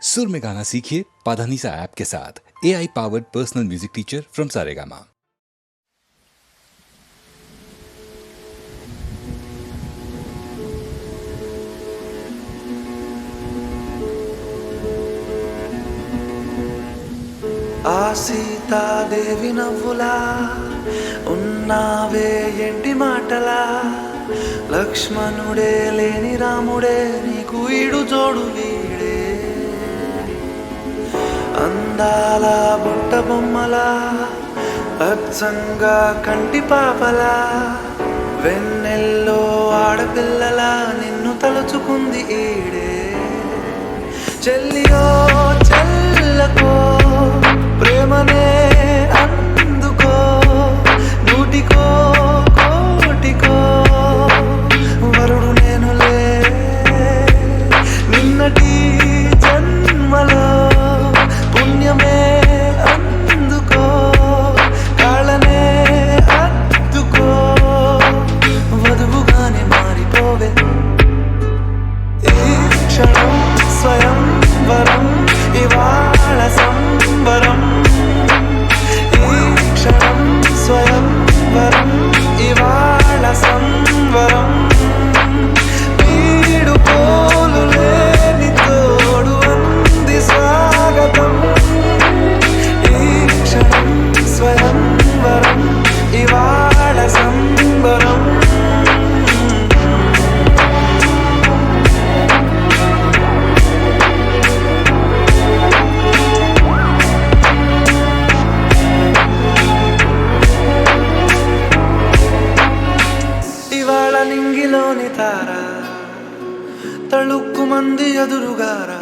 सुर में गाना सीखिए पाधानीसा ऐप के साथ। AI powered personal music teacher from Saregama. ఆ సీతాదేవి నవ్వులా ఉన్నావే ఎంటి మాటలా, లక్ష్మణుడే లేని రాముడే నీకు ఈడు జోడు వీడే. అందాల బుట్ట బొమ్మలా అచ్చంగా కంటి పాపలా, వెన్నెల్లో ఆడపిల్లలా నిన్ను తలుచుకుంది ఈడే. చెల్లియో చెల్లకో ప్రేమనే అందుకో, నూటికో కోటికో వరుడు నేనులే. నిన్నటి జన్మలో పుణ్యమే అందుకో, కాళ్ళనే అద్దుకో, వధువుగానే మారిపోవే. ఈ క్షణం స్వయం వరం ఇవాళ సంబరం, ఈ క్షణం స్వయం వరం ఇవాళ సంబరం. వీడు పోలు లేని తోడు అంది స్వాగతం, ఈ క్షణం స్వయం వరం ఇవాళ సంబరం. ఇవాళ నింగిలోని తార తళుక్కు మంది ఎదురుగారా,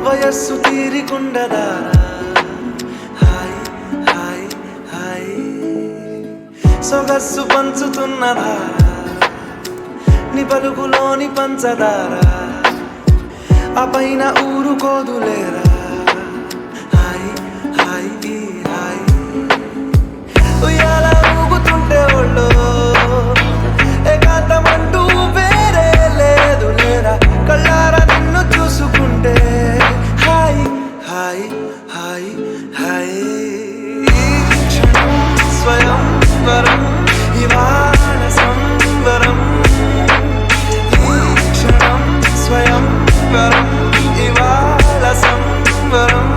వయస్సు తీరికుండదారా. హాయ్ హాయ్ హాయ్ సొగస్సు పంచుతున్నదారా, నీ పలుకులోని పంచదార ఆ పైన ఊరుకోదులేరా. హాయ్ హాయ్ హాయ్ ఉయ్యాల ఊగుతుంటే ఒళ్ళో ఏకాంతమంటూ వేరే లేదు లేరా. కళ్ళారా నిన్ను చూసుకుంటే హాయ్ హాయ్ హాయ్ హాయ్. ఈ క్షణం స్వయం వరం ఇవాళ సంబరం, ఈ క్షణం స్వయం వరం ఇవాళ సంబరం.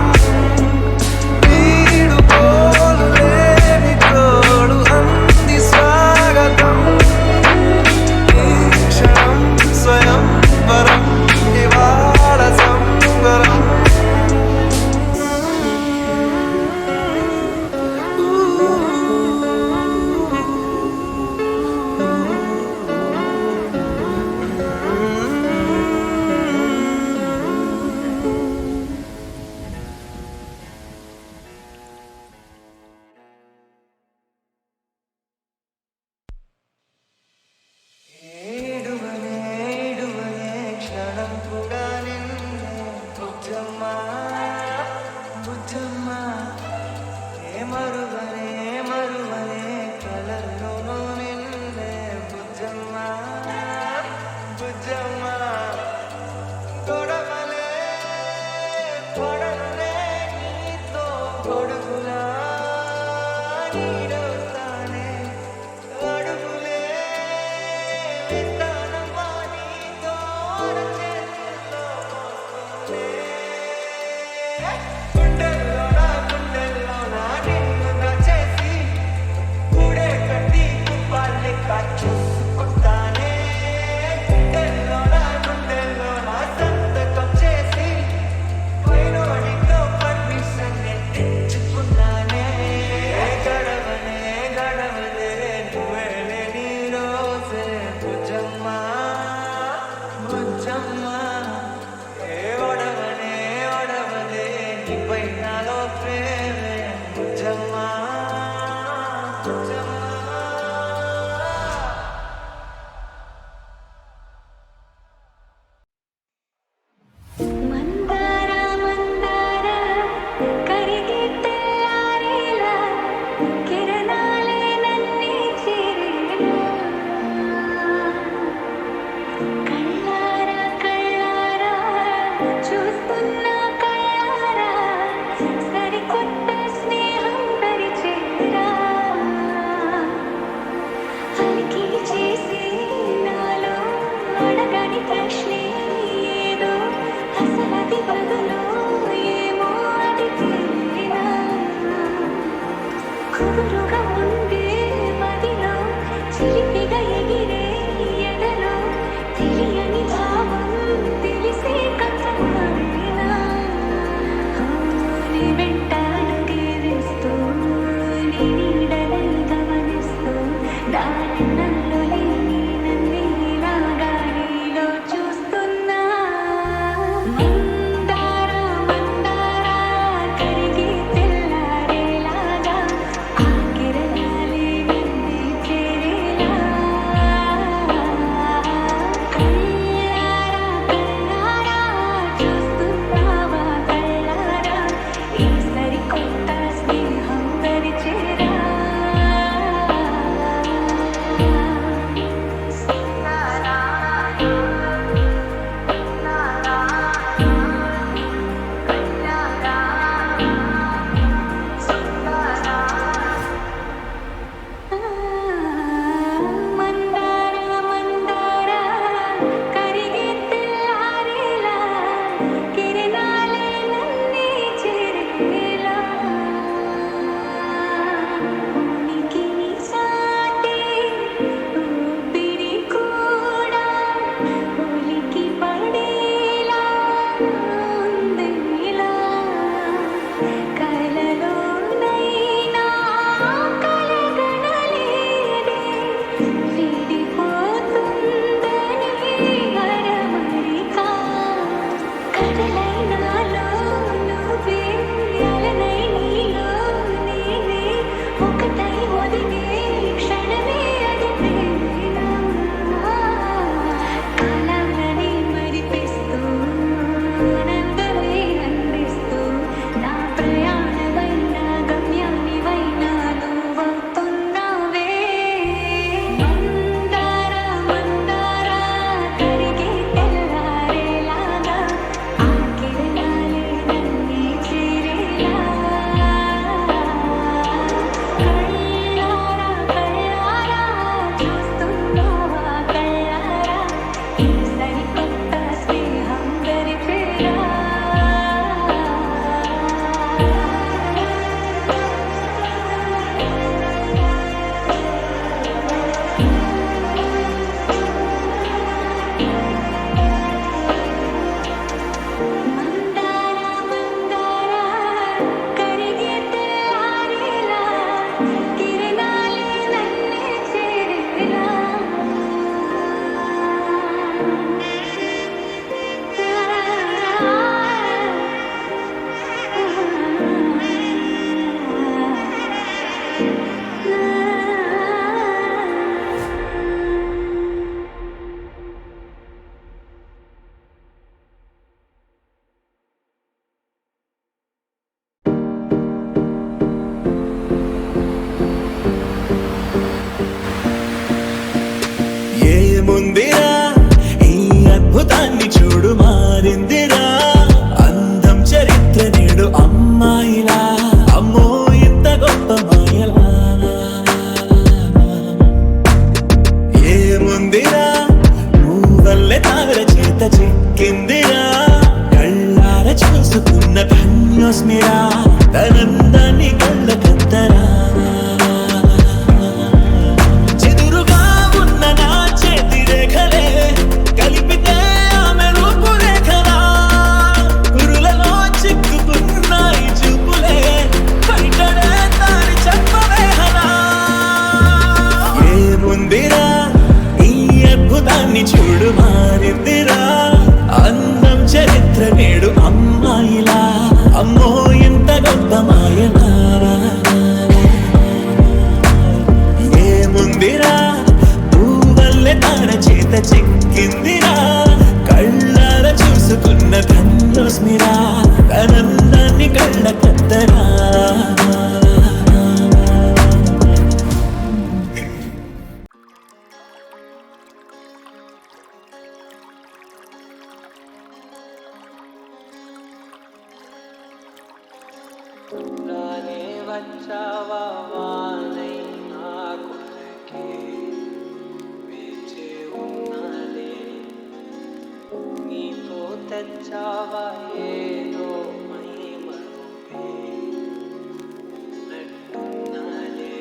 వీడు పోలు లేని తోడు అంది స్వాగతం. బదులు ఏమో అది తెలియనా కుదురుగా ఉండే మదిలో చిలిపిగా ఎగిరే ఎదలో తెలియని భావం తెలిసే కథమైనా నీ వెంట అడుగే వేస్తూ నీ నీడని గమనిస్తూ దారి నన్ను లేని నన్నేలా గాలిలో చూస్తున్నా మందార మందార కరిగి తెల్లారేలాగా ఆ కిరణాలే నిన్నే చేరేలా కళ్ళారా కళ్ళారా చూస్తున్నావా కళ్ళారా ఈ సరికొత్త స్నేహం పరిచేరా మందార మందార కరిగి తెల్లారేలా కిరణాలే నన్నే చేరేలా ఉనికిని సాటి ఊపిరి కూడా ఉలికి పడేలా ఉందిలా కలలోనైనా కలగనలేదే విడిపోతుందని అరమరిక కథలైనాలో నువ్వే అలనై నీలో నేనే ఒకటై ఒదిగే క్షణమే అది ప్రేమేనా కాలాలని మరిపిస్తూ ఆనందమే అందిస్తూ నా ప్రయాణమైన గమ్యానివైన నువ్వవుతున్నావే మందార మందార కరిగి తెల్లారేలాగా ఆ కిరణాలే నన్నే చేరేలా కళ్ళారా కళ్ళారా చూస్తున్నావా కళ్ళారా ఈ సరికొత్త స్నేహం గరిచేరా మందార మందార కరిగి తెల్లారేలా కిరణాలే నన్నే చేరేలా ఏముందిరా ఈ అద్భుతాన్ని చూడు మారిందిరా అందం చరిత్ర నేడు అమ్మాయిలా అమ్మో ఇంత గొప్ప మాయలా ఏముందిరా నువ్వల్లే తార చేత చిక్కిందిరా కళ్ళార చూసుకున్న ధన్యోస్మిరా తనందాన్ని కళ్ళ కత్తరా చెదురుగా ఉన్న నా చేతి రేఖలే కలిపితే ఆమె రూపురేఖలా కురులలో చిక్కుకున్నాయి చూపులే బయటనే దారి చెప్పవేహనా ఏముందిరా ఈ అద్భుతాన్ని చూడు మారిందిరా అందం చరిత్ర నేడు అమ్మాయిలా అమ్మో ఇంత గొప్ప మాయలా ఏముందిరా పువ్వల్లే తార చేత చెక్కిందిరా కళ్ళార చూసుకున్న ధన్యోస్మిరా తనందాన్ని కళ్ళ కత్తరా రానే వచ్చావా వానై నా కొరకే వేచే ఉన్నాలే నీతో తెచ్చావా ఏదో మై మరుపే నట్టున్నాలే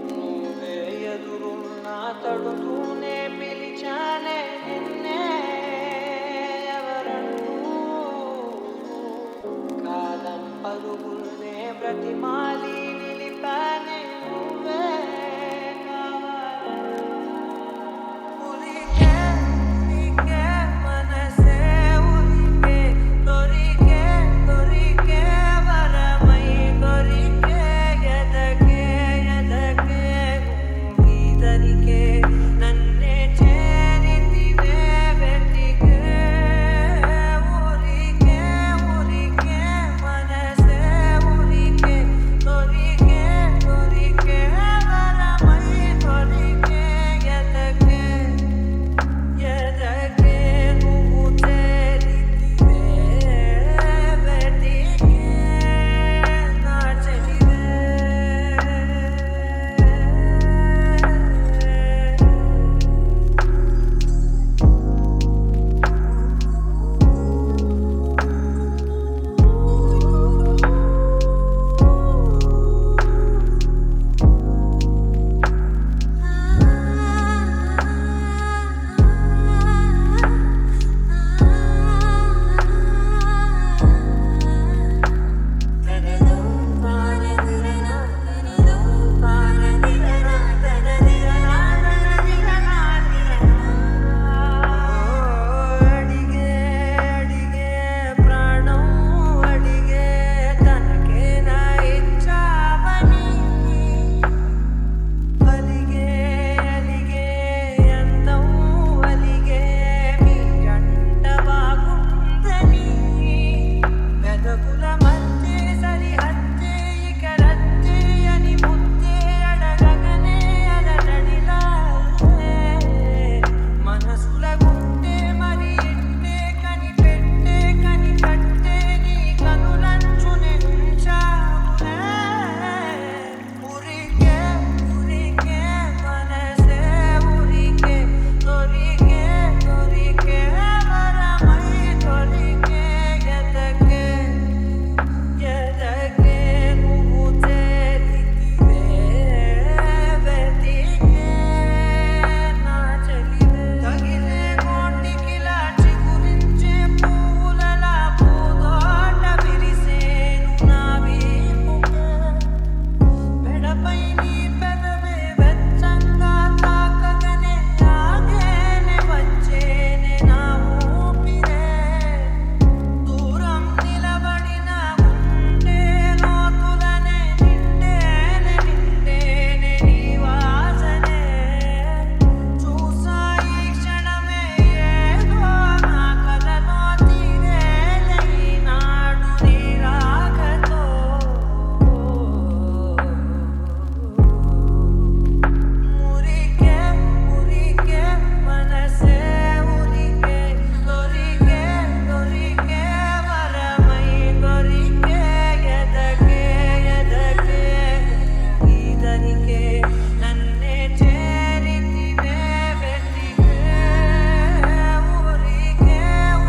నువ్వే ఎదురున్నా తడుతూనే పిలిచానే నిన్నే ఎవరంటూ కాలం పరుగుల్నే బ్రతిమాలి నిలిపానే నువ్వే ఉరికే ఉరికే మనసే ఉరికే దొరికే దొరికే వరమై దొరికే ఎదకే ఎదకే నువ్వీదరికే నన్నే చేరితివే వెతికే ఉరికే ఉరికే మనసే ఉరికే దొరికే దొరికే వరమై దొరికే ఎదకే ఎదకే నువ్వు చేరితివే వెతికే నా చెలివే అడిగే అడిగే ప్రాణం అడిగే తనకే నా ఇచ్చావని అలిగే అలిగే అందం అలిగే మీ జంట బాగుందని పెదవుల మధ్య సరిహద్దే ఇక రద్దే అని ముద్దే అడగగనే అలనడిలాలే మనసుల గుంటే మరి ఇట్టే కనిపెట్టే కనికట్టే నీ కనులంచునే ఉంచావులే ఉరికే ఉరికే మనసే ఉరికే దొరికే దొరికే వరమై దొరికే ఎదకే ఎదకే నువ్వు చేరితివే వెతికే నా చెలివే తగిలే గోటికిలా చిగురించే పువ్వులలా పూదోట విరిసేను నా వీపుకే మెడపై నీ పెదవే వెచ్చంగా తాకగనే ఆగేనే వచ్చేనే నా ఊపిరే దూరం నిలబడిన గుండె లోతులనే నిండేనే నిండేనే నీ వాసనే చూసా ఈ క్షణమే ఏదో నా కలలో తీరేలే ఈనాడు నీ రాకతో ఉరికే ఉరికే మనసే ఉరికే దొరికే దొరికే వరమై దొరికే ఎదకే ఎదకే ఈదరికే నన్నే చేరితివే వెతికే ఉరికే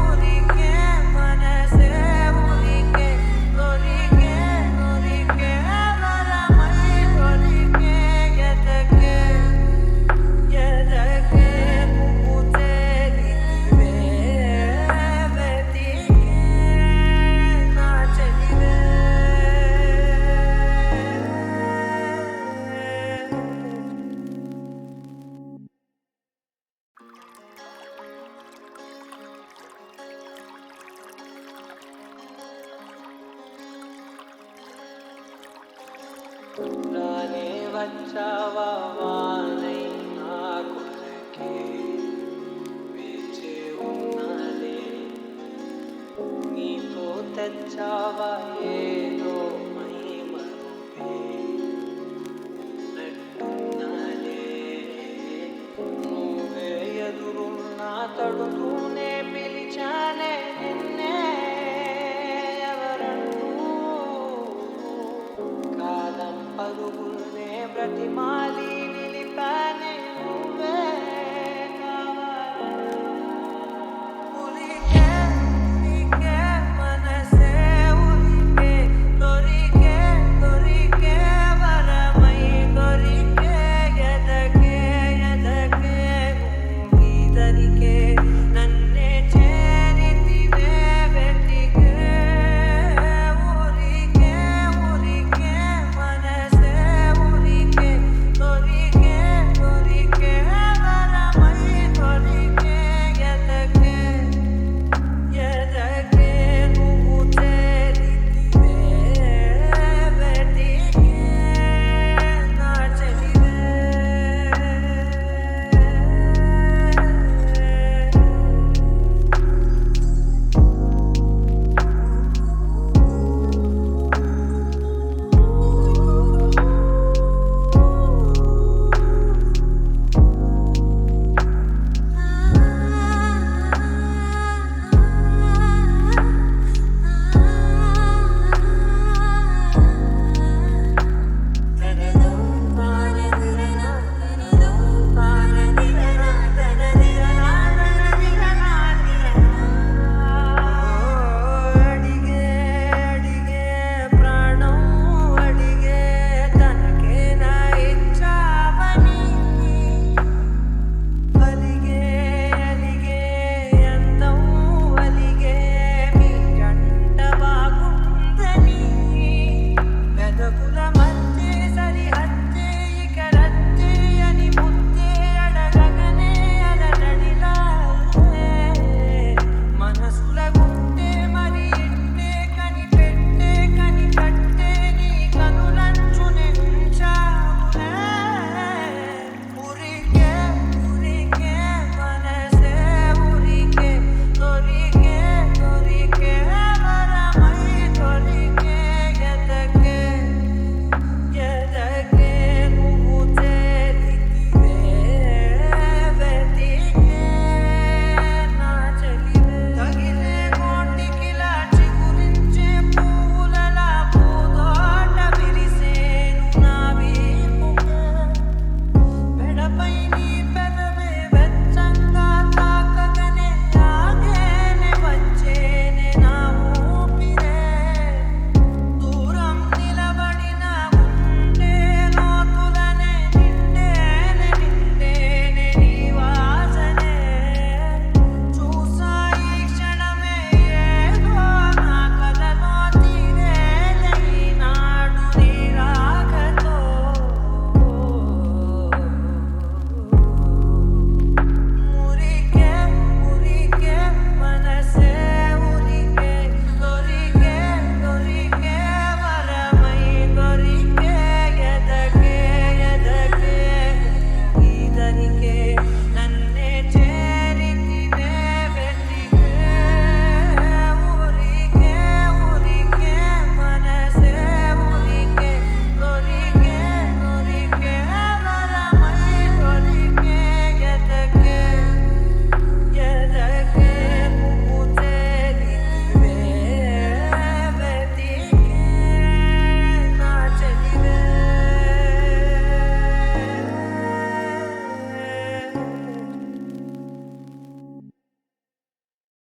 ఉరికే మనసే ఉరికే దొరికే దొరికే వరమై దొరికే ఎదకే ఎదకే నువ్వు చేరితివే వెతికే నా చెలివే రానే వచ్చావా వానై నా కొరకే వేచే ఉన్నాలే నీతో తెచ్చావా ఏదో మై మరుపే నట్టున్నాలే నువ్వే ఎదురున్నా తడుతూనే పిలిచానే నిన్నే ఎవరంటూ కాలం పరుగుల్నే బ్రతిమా